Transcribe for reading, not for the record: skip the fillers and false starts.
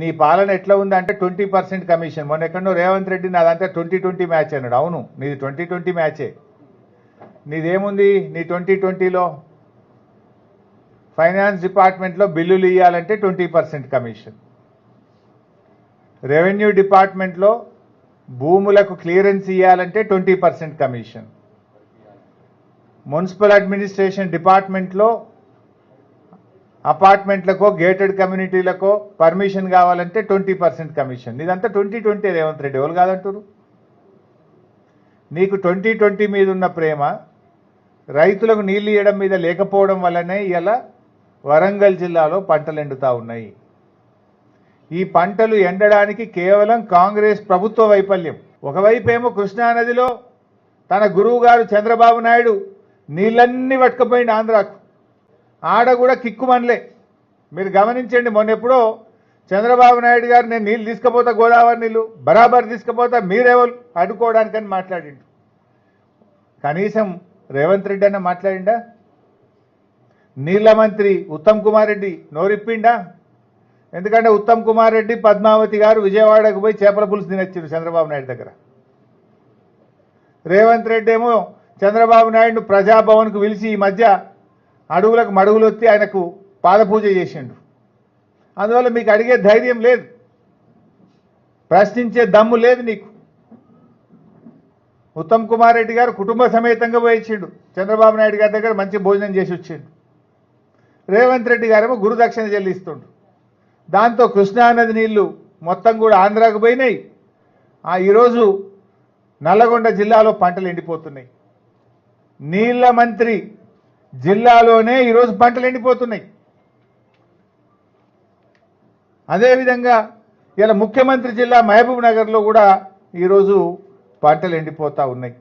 నీ పాలన ఎట్లా ఉందంటే 20% కమిషన్. మొన్న ఎక్కడో రేవంత్ రెడ్డి నాదంతా 2020 మ్యాచ్ అన్నాడు. అవును, నీది 2020 మ్యాచే. నీదేముంది నీ 2020లో? ఫైనాన్స్ డిపార్ట్మెంట్లో బిల్లులు ఇవ్వాలంటే 20% కమిషన్, రెవెన్యూ డిపార్ట్మెంట్లో భూములకు క్లియరెన్స్ ఇవ్వాలంటే 20% కమిషన్, మున్సిపల్ అడ్మినిస్ట్రేషన్ డిపార్ట్మెంట్లో అపార్ట్మెంట్లకో గేటెడ్ కమ్యూనిటీలకో పర్మిషన్ కావాలంటే 20% కమిషన్. ఇదంతా 2020 రేవంత్ రెడ్డి. ఎవరు కాదంటారు? నీకు 2020 మీద ఉన్న ప్రేమ రైతులకు నీళ్లు ఇవ్వడం మీద లేకపోవడం వల్లనే ఇలా వరంగల్ జిల్లాలో పంటలు ఎండుతా ఉన్నాయి. ఈ పంటలు ఎండడానికి కేవలం కాంగ్రెస్ ప్రభుత్వ వైఫల్యం. ఒకవైపు ఏమో కృష్ణానదిలో తన గురువు గారు చంద్రబాబు నాయుడు నీళ్ళన్నీ పట్టుకుపోయింది ఆంధ్రాకు. ఆడ కూడా కిక్కుమనలే. మీరు గమనించండి, మొన్న ఎప్పుడో చంద్రబాబు నాయుడు గారు నేను నీళ్ళు తీసుకుపోతా, గోదావరి నీళ్ళు బరాబర్ తీసుకుపోతా, మీరెవరు అడ్డుకోవడానికని మాట్లాడిండు. కనీసం రేవంత్ రెడ్డి అన్న మాట్లాడిండా? నీళ్ల మంత్రి ఉత్తమ్ కుమార్ రెడ్డి నోరిప్పిండా? ఎందుకంటే ఉత్తమ్ కుమార్ రెడ్డి పద్మావతి గారు విజయవాడకు పోయి చేపల పులుసు తినొచ్చారు చంద్రబాబు నాయుడు దగ్గర. రేవంత్ రెడ్డి ఏమో చంద్రబాబు నాయుడు ప్రజాభవన్కు పిలిచి ఈ మధ్య అడుగులకు మడుగులు వచ్చి ఆయనకు పాదపూజ చేసిండు. అందువల్ల మీకు అడిగే ధైర్యం లేదు, ప్రశ్నించే దమ్ము లేదు నీకు. ఉత్తమ్ కుమార్ రెడ్డి గారు కుటుంబ సమేతంగా పోయించిండు చంద్రబాబు నాయుడు గారి దగ్గర, మంచి భోజనం చేసి వచ్చిండు. రేవంత్ రెడ్డి గారేమో గురుదక్షిణ చెల్లిస్తుండు. దాంతో కృష్ణానది నీళ్లు మొత్తం కూడా ఆంధ్రాకు పోయినాయి. ఈరోజు నల్లగొండ జిల్లాలో పంటలు ఎండిపోతున్నాయి. నీళ్ల మంత్రి జిల్లాలోనే ఈరోజు పంటలు ఎండిపోతున్నాయి. అదేవిధంగా ఇలా ముఖ్యమంత్రి జిల్లా మహబూబ్ నగర్లో కూడా ఈరోజు పంటలు ఎండిపోతూ ఉన్నాయి.